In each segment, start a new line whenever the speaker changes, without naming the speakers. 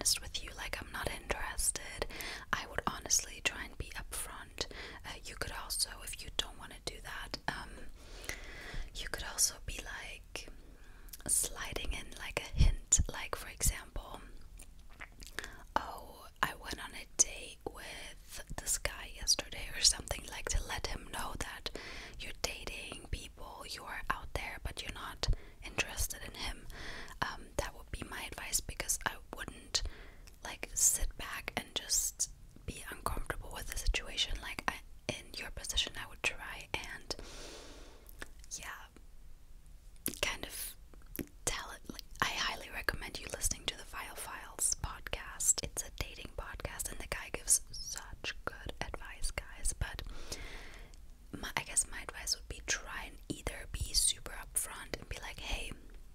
honest with you, like I'm not interested, I would honestly try and be upfront. You could also, if you don't want to do that, you could also be like sliding in like a hint, like for example, oh, I went on a date with this guy yesterday or something, like to let him know that you're dating people, you are out there, but you're not interested in him. That would be my advice, because I wouldn't like sit back and just be uncomfortable with the situation. Like in your position, I would try and yeah, kind of tell it. Like, I highly recommend you listening to the File Files podcast. It's a dating podcast, and the guy gives such good advice, guys. But I guess my advice would be try and either be super upfront and be like, hey,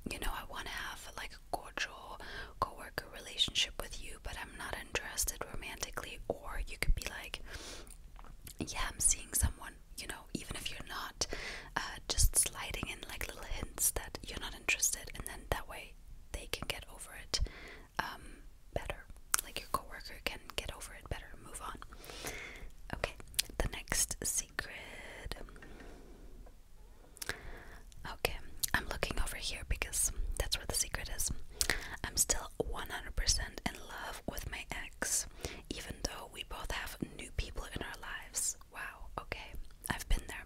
you know, I want to have like a cordial coworker relationship with you, but I'm not interested romantically. Or you could be like, yeah, I'm seeing someone, you know, even if you're not, just sliding in like little hints that you're not interested, and then that way they can get over it better. Like your coworker can get over it better, move on. Okay, the next secret. Okay, I'm looking over here because that's where the secret is. I'm still 100% in love with my ex, even though we both have new people in our lives. Wow, okay, I've been there.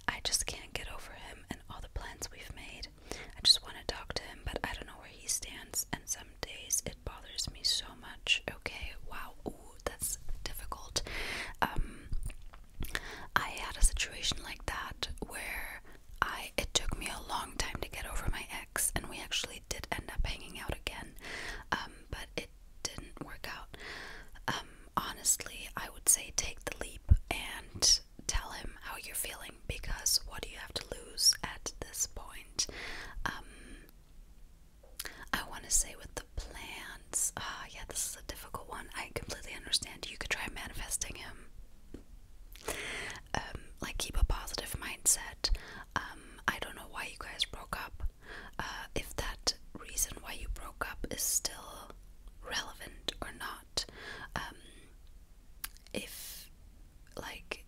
I just can't get over him and all the plans we've made. I just want to talk to him, but I don't know where he stands, and some days it bothers me so much. Okay, wow, ooh, that's difficult. I had a situation like that where it took me a long time to get over my ex, and we actually did end up hanging out again, but it didn't work out. Honestly, I would say take the leap and tell him how you're feeling, because what do you have to lose at this point? I want to say with the plans, yeah, this is a difficult one. I completely understand. You could try manifesting him. Like keep a positive mindset. I don't know why you guys broke up. If that reason why you broke up is still relevant or not. If like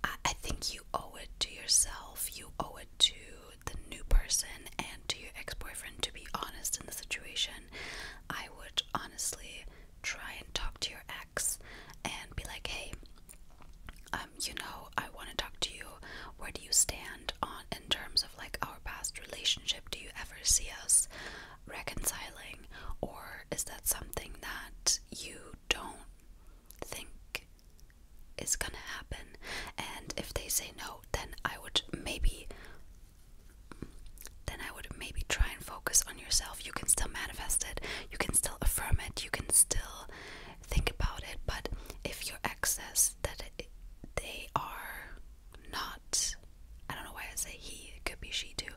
I think you owe it to yourself, you owe it to the new person and to your ex-boyfriend to be honest in the situation. I would honestly try and talk to your ex and be like, hey, you know, I want to talk to you. Where do you stand on in terms of like our past relationship? Do you ever see us reconciling, or is that something that you don't think is gonna happen? And if they say no, then I would maybe try and focus on yourself. You can still manifest it, you can still affirm it, you can still think about it. But if your ex says that they are not, I don't know why I say he, it could be she too.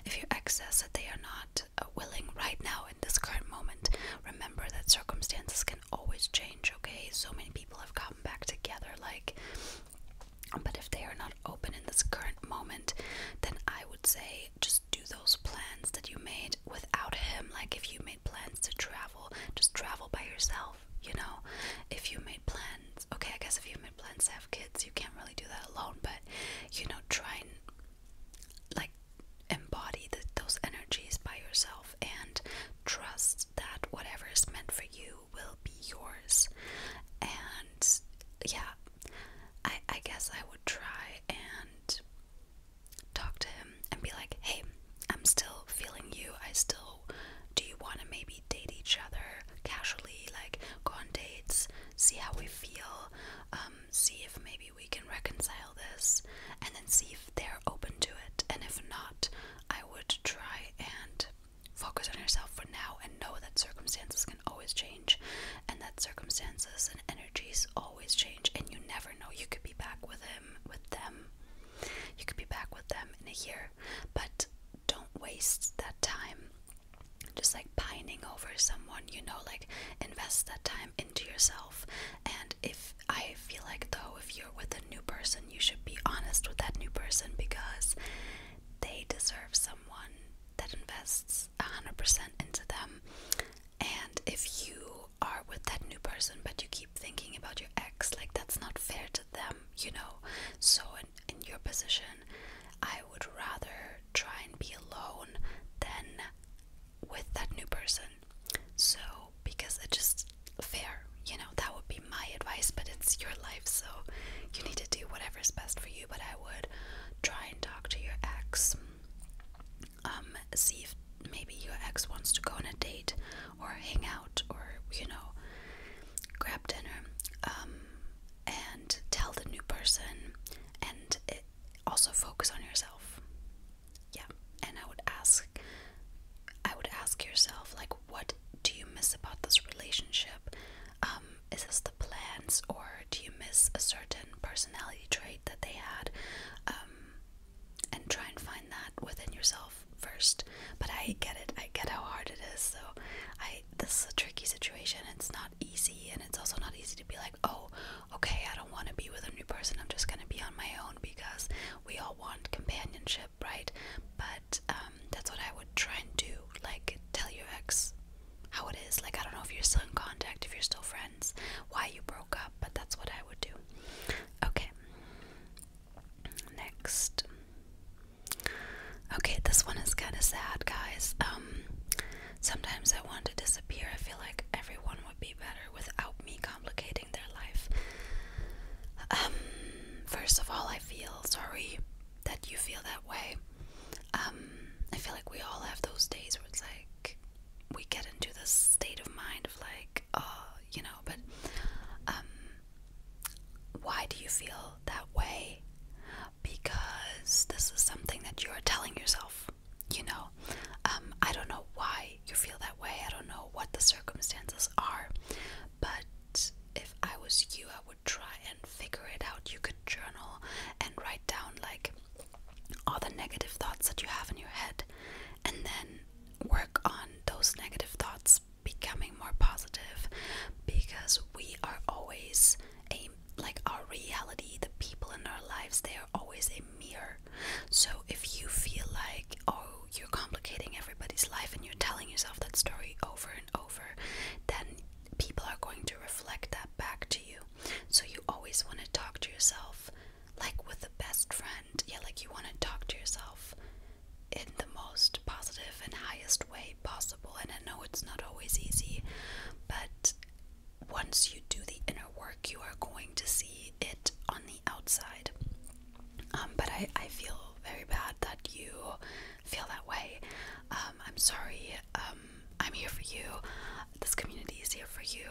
If your ex says that they are not willing right now in this current moment, remember that circumstances can always change, okay? So many people have come back together, like, but if they are not open in this current moment, then I would say just do those plans that you made without him. Like if you made plans to travel, just travel by yourself, you know? If you made plans, okay, I guess if you made plans to have kids, you can't really do that alone, but, you know, try and like embody those energies by yourself and trust that whatever is meant for you will be yours. And yeah, I guess I would try and talk to him and be like, hey, I'm still feeling you. Do you want to maybe date each other casually, like go on dates, see how we feel, see if maybe we can reconcile this, and then see if they're open to it. And if not, I would try and focus on yourself for now and know that circumstances can always change, and that circumstances and energies always change, and you never know. You could be back with him, with them. You could be back with them in a year, but don't waste that time just like pining over someone, you know, like invest that time into yourself. And if I feel like though, if you're with a new person, you should be honest with that new person, because they deserve someone that invests 100% into them. And if you is best for you, but I would try and talk to your ex. See if maybe your ex wants to go on a date or hang out or, grab dinner. And tell the new person, and also focus on yourself. Yeah, and I would ask yourself, like, what do you miss about this relationship? Is this the plans, or do you miss a certain personality trait that they had? And try and find that within yourself first. But I get it. I get how hard it is. So this is a tricky situation. It's not easy, and it's also not easy to be like, oh, okay, I don't want to be with a new person. I'm just gonna be on my own, because we all want companionship, right? But that's what I would try and do. Like, tell your ex how it is. Like, I don't know if you're still in contact, if you're still friends, why you broke up, but that's what I would do. Okay. Next. Okay, this one is kind of sad, guys. Sometimes I want to disappear. I feel like everyone would be better without me complicating their life. First of all, I feel sorry that you feel that way. I feel like we all have those days where it's like, we get into this state of mind of like, but why do you feel that way? Because this is something that you're telling yourself, I don't know why you feel that way. I don't know what the circumstances are, but if I was you, I would try and figure it out. You could journal and write down like all the negative thoughts that you have in your head, and then work on those negative thoughts becoming more positive, because we are always our reality, the people in our lives, they are always a mirror. So if you feel like, oh, you're complicating everybody's life and you're telling yourself that story over and over, then people are going to reflect that back to you. So you always want to talk to yourself like with the best friend. Yeah, like you want to talk to yourself in the most positive and highest way possible. And I know it's not always easy, but once you do the inner work, you are going to see it on the outside. But I feel very bad that you feel that way. I'm sorry. I'm here for you. This community is here for you.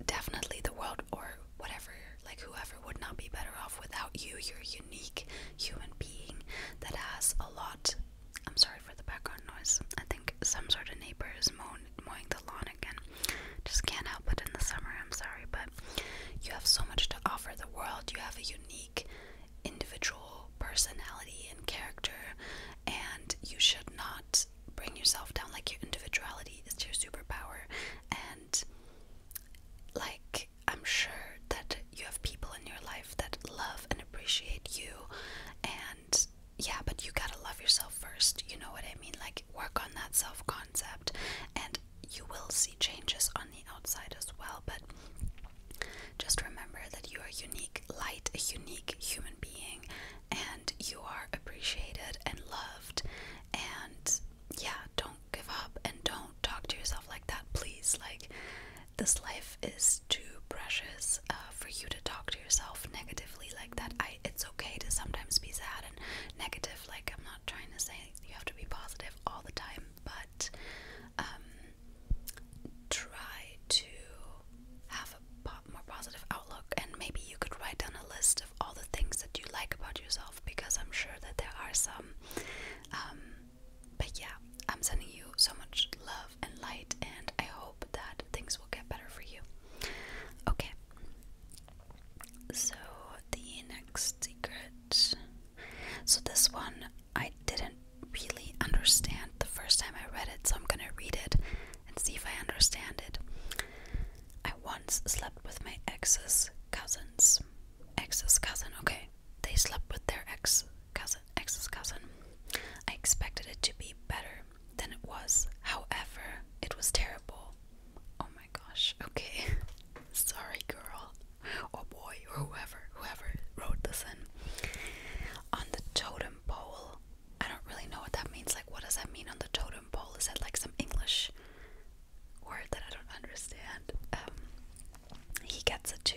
Definitely the world, or whatever, like whoever, would not be better off without you. You're a unique human being that has a lot. I'm sorry for the background noise. I think some sort of neighbor is mowing the lawn again. Just can't help it in the summer. I'm sorry, but you have so much to offer the world. You have a unique individual personality and character, and you should not bring yourself down. Like, your individuality is your superpower, and like, I'm sure that you have people in your life that love and appreciate you, and yeah, but you gotta love yourself first, you know what I mean? Like, work on that self-concept, and you will see changes on the outside as well. But just remember that you are unique light, a unique human being, and you are appreciated and loved. And yeah, don't give up, and don't talk to yourself like that, please. Like, this life is too precious for you to talk to yourself negatively like that. It's okay to sometimes be sad and negative. Like, I'm not trying to say you have to be positive all the time, but try to have a more positive outlook, and maybe you could write down a list of all the things that you like about yourself, because I'm sure that there are some. But yeah, I'm sending you so much love and light, and I hope that things will get better for you. Okay, so the next secret. So this one I didn't really understand the first time I read it, so I'm gonna read it and see if I understand it. I once slept with my ex's cousins. Ex's cousin, okay. They slept with their ex's cousin. I expected it to be better than it was. However, it was terrible. Oh my gosh, okay. Sorry, girl, or boy, or whoever wrote this in. On the totem pole. I don't really know what that means. Like, what does that mean on the totem pole? Is that like some English word that I don't understand? He gets a 2.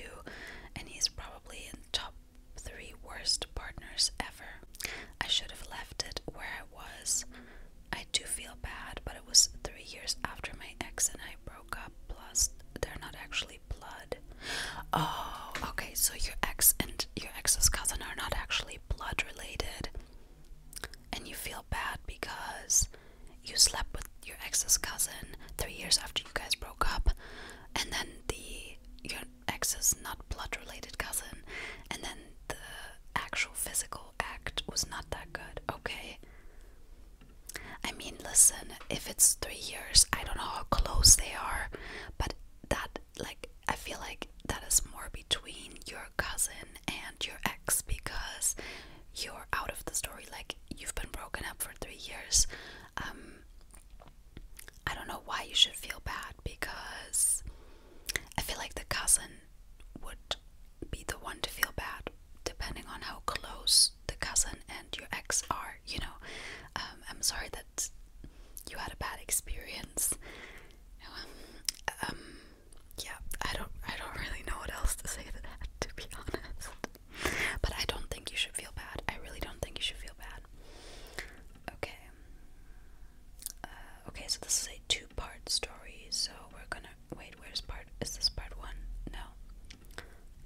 story. Like, you've been broken up for 3 years. I don't know why you should feel bad, because I feel like the cousin would be the one to feel bad, depending on how close the cousin and your ex are, you know. I'm sorry that you had a bad experience. Yeah, I don't really know what else to say to that, to be honest. But I don't think you should feel bad. I really don't think you should feel bad. Okay. Okay, so this is a two-part story, so we're gonna... Wait, is this part one? No.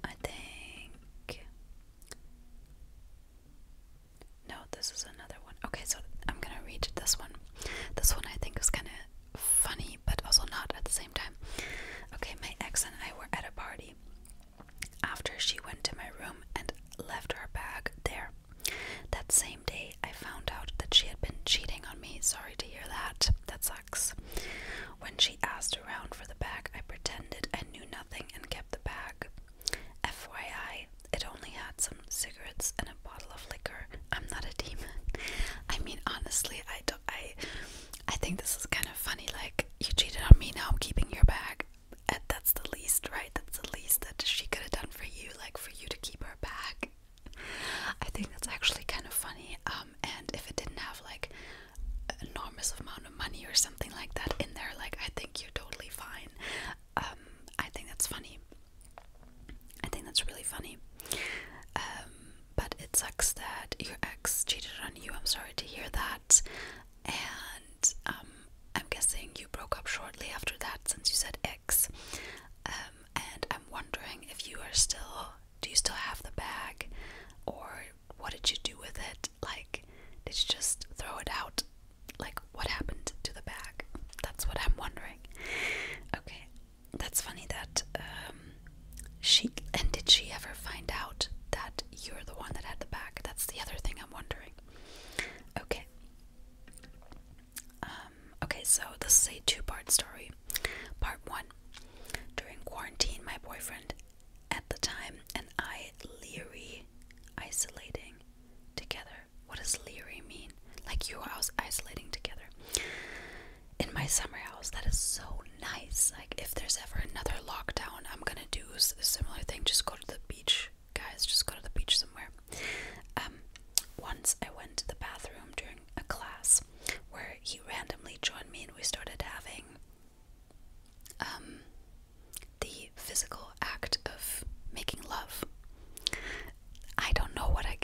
I think... No, this is another one. Okay, so I'm gonna read this one. This one I think is kind of funny, but also not at the same time. Okay, my ex and I were at a party. After, she went to my room and left her bag there. That same day, I found out that she had been cheating on me. Sorry to hear that. That sucks. When she asked around for the bag, I pretended I knew nothing and kept the bag. FYI, it only had some cigarettes and a bottle of liquor. I'm not a demon. I mean, honestly, I think this is kind of funny. Like, you cheated on me, now I'm keeping your bag. That's the least, right? That's the least that she could have done for you, like for you to keep her bag. I think that's actually kind of funny. And if it didn't have like an enormous amount of money or something like that in there, like, I think you're totally fine. I think that's funny. I think that's really funny. But it sucks that your ex cheated on you. I'm sorry to hear that. And I'm guessing you broke up shortly after that, since you said ex. And I'm wondering if you are still... Do you still have the bag? Or what did you do with it? Like, did you just throw it out? Like, what happened to the bag? That's what I'm wondering. Okay, that's funny that did she ever find out that you're the one that had the bag? That's the other thing I'm wondering. Okay. Okay, so this is a two-part story. Part one. During quarantine, my boyfriend at the time and I leery isolating together. What does leery mean? Like, you are isolating together in my summer house. That is so nice. Like, if there's ever another lockdown, I'm gonna do a similar thing. Just go to the beach, guys. Just go to the beach somewhere. Once I went to the bathroom during a class where he randomly joined me and we started having the physical act of making love. I don't know what I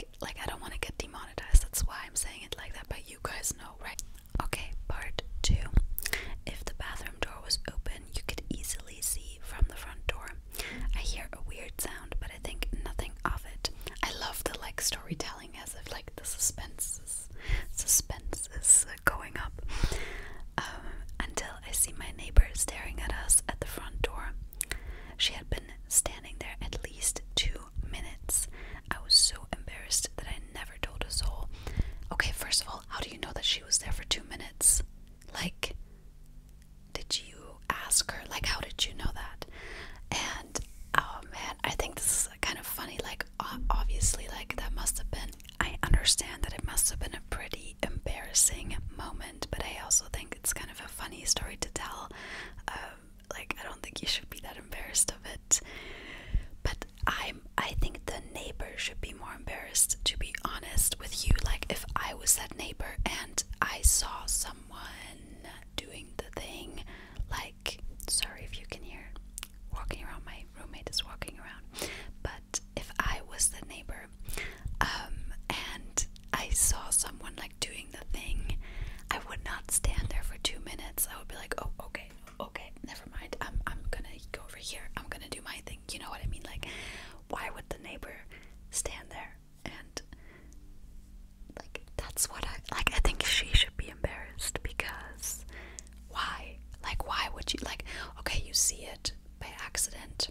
don't want to get demonetized. That's why I'm saying it like that, but you guys know, right? Okay, part two. If the bathroom door was open, you could easily see from the front door. I hear a weird sound, but I think nothing of it. I love the like storytelling, as if like the suspense is going up. Until I see my neighbor staring at us at the front door. She had been standing there at least 2 minutes. I was so embarrassed that I never told a soul. Okay, first of all, how do you know that she was there for 2 minutes? Like, did you ask her? Like, how did you know that? And, oh man, I think this is kind of funny. Like, obviously, like, that must have been... I understand that it must have been a pretty embarrassing moment, but I also think it's kind of a funny story to tell. Like, I don't think you should be that embarrassed of it. But I think the neighbor should be more embarrassed, to be honest with you. Like, if I was that neighbor and I saw someone doing the thing, like, sorry if you can hear walking around, my roommate is walking around, but if I was the neighbor, and I saw someone like doing the thing, I would not stand there for 2 minutes. I would be like, oh, okay, never mind. I'm gonna go over here. I'm gonna do my thing. You know what I mean? Like, why would the neighbor stand there? And like, that's what I think she should be embarrassed, because why? Like, why would you, like, okay, you see it by accident,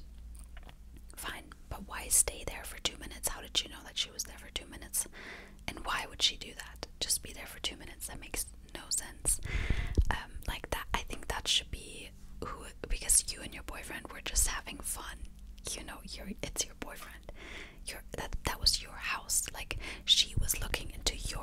fine, but why stay there for 2 minutes? How did you know that she was there for 2 minutes? And why would she do that? Just be there for 2 minutes? That makes no sense. Like, that, I think that should be because you and your boyfriend were just having fun. You know, it's your boyfriend. That was your house. Like, she was looking into your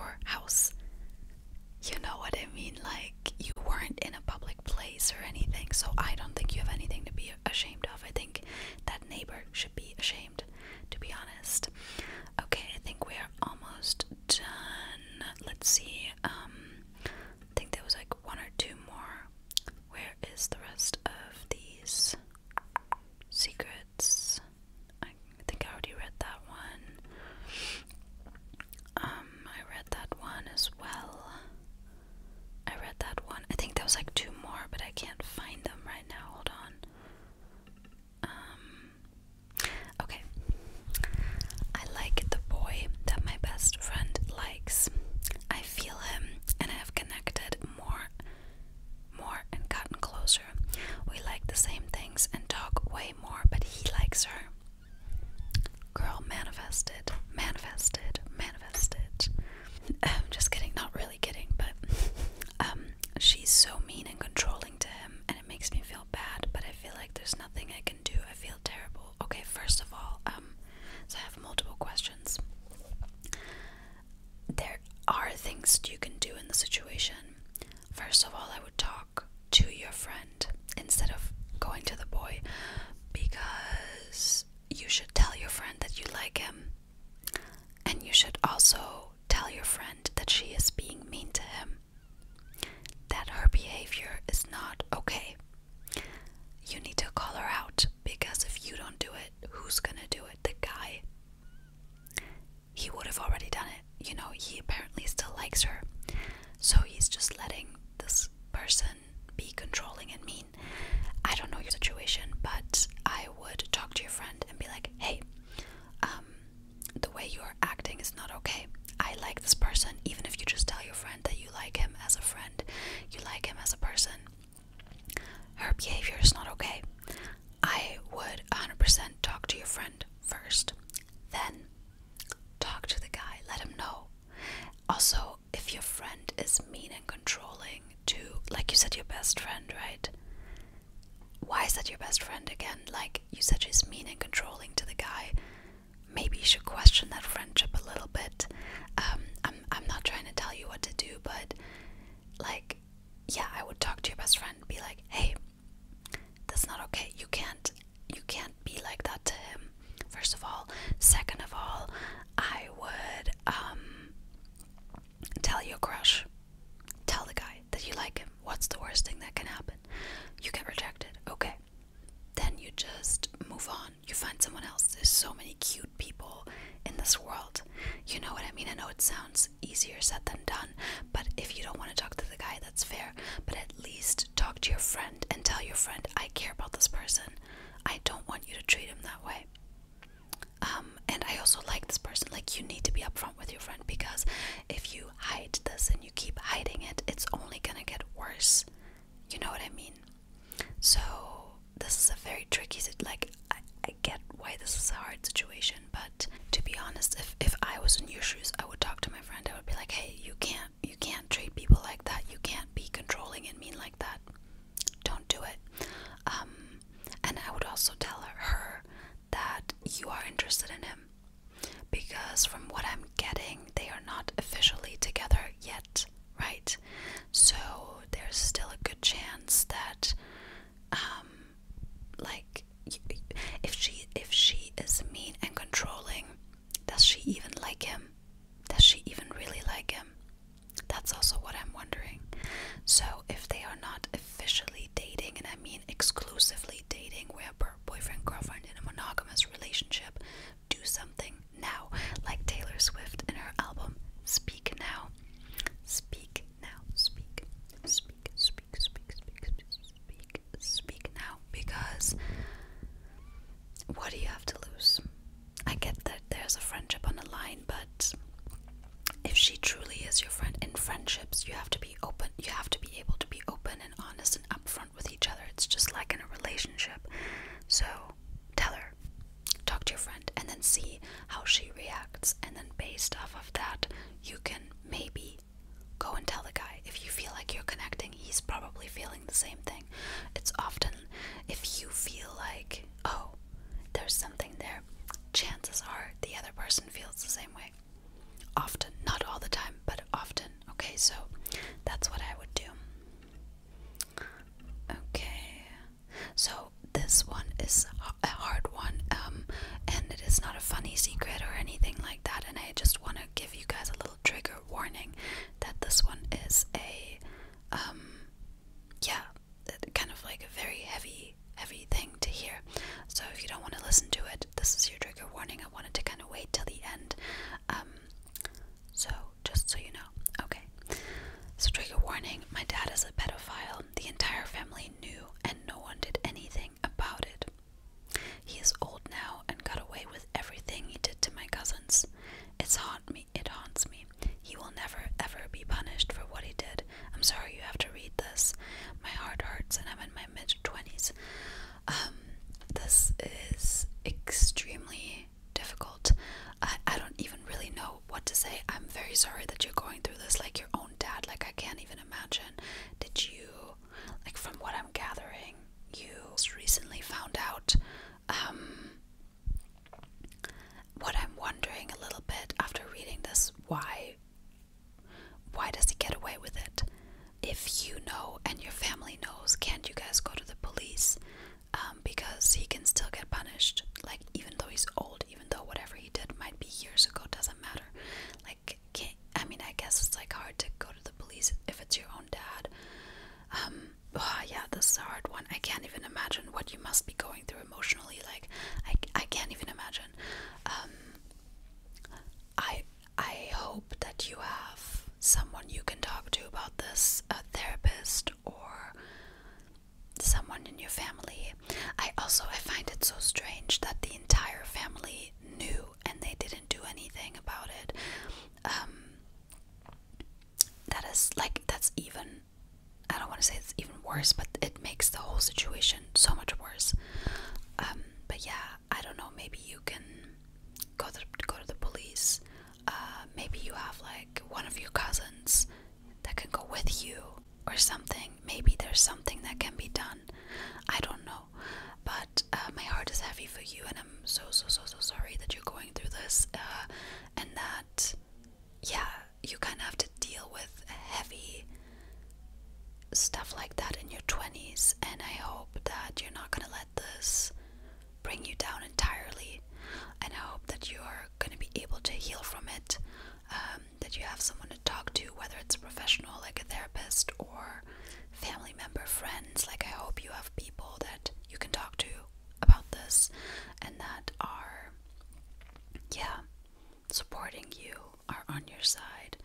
same things and talk way more, but he likes her. Girl, manifested, manifested, manifested. Just kidding, not really kidding, but she's so mean and controlling to him, and it makes me feel bad, but I feel like there's nothing I can do. I feel terrible. Okay, first of all, so I have multiple questions. There are things you can do in the situation. First of all, I would talk to your friend instead of going to the boy, because you should tell your friend that you like him, and you should also tell your friend that she is being mean to him, that her behavior is not okay. You need to call her out, because if you don't do it, who's gonna do it? The guy. He would have already done it. You know, he apparently still likes her, so he's just letting this person be controlling and mean. I don't know your situation, but I would talk to your friend and be like, hey, the way you're acting is not okay. I like this person. Even if you just tell your friend that you like him as a friend, you like him as a person, her behavior is not okay. I would 100% talk to your friend first, then talk to the guy, let him know. Also, if your friend is mean and controlling to, like you said, your best friend, right? Why is that your best friend again? Like you said, she's mean and controlling to the guy. Maybe you should question that friendship a little bit. I'm not trying to tell you what to do, but like, yeah, I would talk to your best friend and be like, hey, that's not okay. You can't be like that to him, first of all. Second of all, I would tell your crush, tell the guy that you like him. What's the worst thing that can happen? You get rejected. Okay, then you just move on. You find someone else. There's so many cute people in this world. You know what I mean? I know it sounds easier said than done, but if you don't want to talk to the guy, that's fair. But at least talk to your friend and tell your friend, I care about this person. I don't want you to treat him that way. And I also like this person. Like, you need to be upfront with your friend, because if you hide this and you keep hiding it, it's only gonna get worse. You know what I mean? So this is a very tricky, like, I get why this is a hard situation, but to be honest, if I was in your shoes, I would talk to my friend. I would be like, hey, you can't treat people like that. You can't be controlling and mean like that. Don't do it. And I would also tell her that you are interested in him, because from what I'm getting, they are not officially together yet, right? So there's still a good chance that like, if she is mean and controlling, does she even like him? Does she even really like him? That's also what I'm wondering. So if they are not officially dating, and I mean exclusively dating, where boyfriend girlfriend in a monogamous relationship, do something now, like Taylor Swift in her album Speak Now. Speak now, speak now, because what do you have to lose? I get that there's a friendship on the line, but if she truly is your friend, in friendships you have to be open. You have to be able to be open and honest and upfront with each other. It's just like in a relationship. So tell her, talk to your friend, and then see how she reacts, and then based off of that, you can maybe go and tell the guy. If you feel like you're connecting, he's probably feeling the same thing. It's often, if you feel like, oh, there's something there, chances are the other person feels the same way. Often, not all the time, but often. Okay, so that's what I would do. Okay, so this one is a hard one, and it is not a funny secret or anything like that, and I just want to give you guys a little trigger warning that this one is a yeah, kind of like a very heavy thing to hear. So if you don't want to listen to it, this is your trigger warning. I wanted to kind of wait till the end, so just so you know. Okay, so trigger warning: my dad is a pedophile. The entire family knew and no one did anything about it. sorry that you're going through this, like your own dad. Like, I can't even imagine. Did you, like, from what I'm gathering, you recently found out, what I'm wondering a little bit after reading this, why does he get away with it? If you know and your family knows, can't you guys go to the police? Because he can still get punished, like, even though he's old, even though whatever he did might be years ago, doesn't matter. Like, I mean, I guess it's like hard to go to the police if it's your own dad. Yeah, this is a hard one. I can't even imagine what you must be going through emotionally. Like, I can't even imagine. I hope that you have someone you can talk to about this, a therapist or someone in your family. I find it so strange that the entire family knew and they didn't do anything about it. That's even, I don't want to say it's even worse, but it makes the whole situation so much worse. But yeah, I don't know, maybe you can go to the police. Maybe you have like one of your cousins that can go with you or something. Maybe there's something that can be done. I don't know. But my heart is heavy for you, and I'm so sorry that you're going through this, and that, yeah, you kind of have to deal with heavy stuff like that in your 20s, and I hope that you're not gonna let this bring you down entirely, and I hope that you're gonna be able to heal from it, that you have someone to talk to, whether it's a professional like a therapist or family member, friends. Like, I hope you have people that you can talk to about this and that are, yeah, supporting you, are on your side.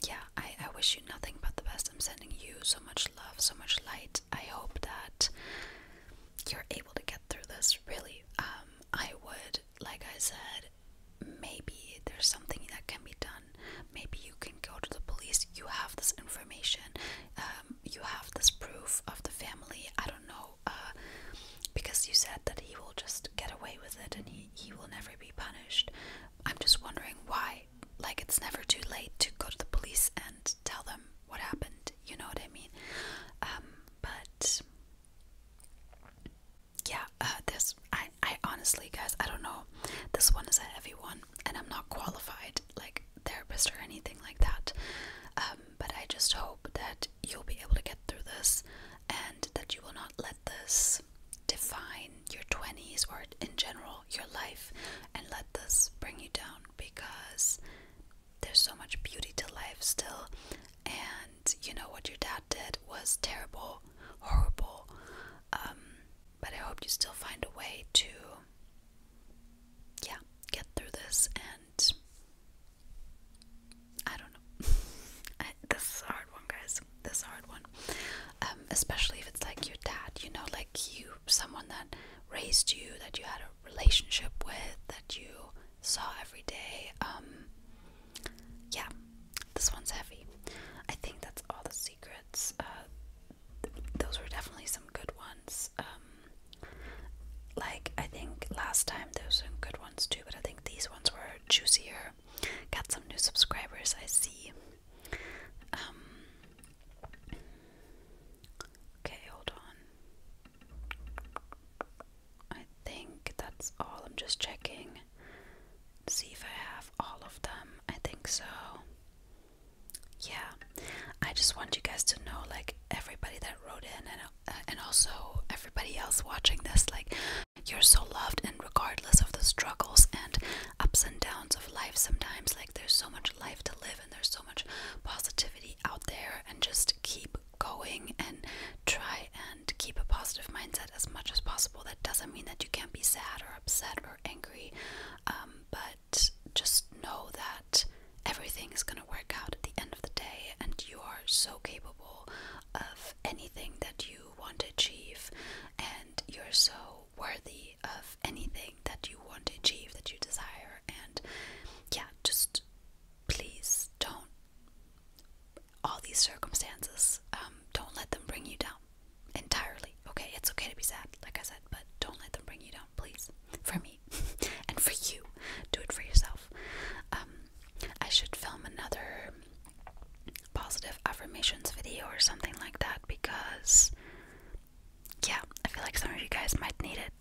Yeah, I wish you nothing but the best. I'm sending you so much love, so much light. I hope that you're able to get through this, really. I would, like I said, maybe there's something that can be done. Maybe you can go to the police. You have this information. You have this proof of the family. I don't know, because you said that he will just get away with it and he will never be punished. I'm just wondering why. Like, it's never too late to go to the police and tell them what happened. You know what I mean? But yeah, I honestly, guys, I don't know. This one is a heavy one, and I'm not qualified, like therapist or anything like that. But I just hope that you'll be able to get through this, and that you will not let this define your 20s or in general your life, and let this bring you down, because there's so much beauty to life still. And you know what your dad did was terrible, horrible, but I hope you still find a way to, yeah, get through this. And I don't know. This is a hard one, guys. This is a hard one. Especially if it's like your dad, you know, like someone that raised you, that you had a relationship with, that you saw every day. Yeah, this one's heavy. I think that's all the secrets. Those were definitely some good ones. Like, I think last time there were some good ones too, but I think these ones were juicier. Got some new subscribers, I see. Okay, hold on. I think that's all. I'm just checking. See if I have all of them. I think so. Yeah, I just want you guys to know, like, everybody that wrote in, and also everybody else watching this, like, you're so loved, and regardless of the struggles and ups and downs of life, sometimes, like, there's so much life to live, and there's so much positivity out there, and just keep going and try and keep a positive mindset as much as possible. That doesn't mean that you can't be sad or upset or angry, but just know that everything is going to work out at the end of the day, and you are so capable of anything that you want to achieve, and you're so worthy of anything that you want to achieve, that you desire. And yeah, just please don't, all these circumstances, don't let them bring you down entirely. Okay, it's okay to be sad, like I said, but don't let them bring you down, please, for me and for you. because, yeah, I feel like some of you guys might need it.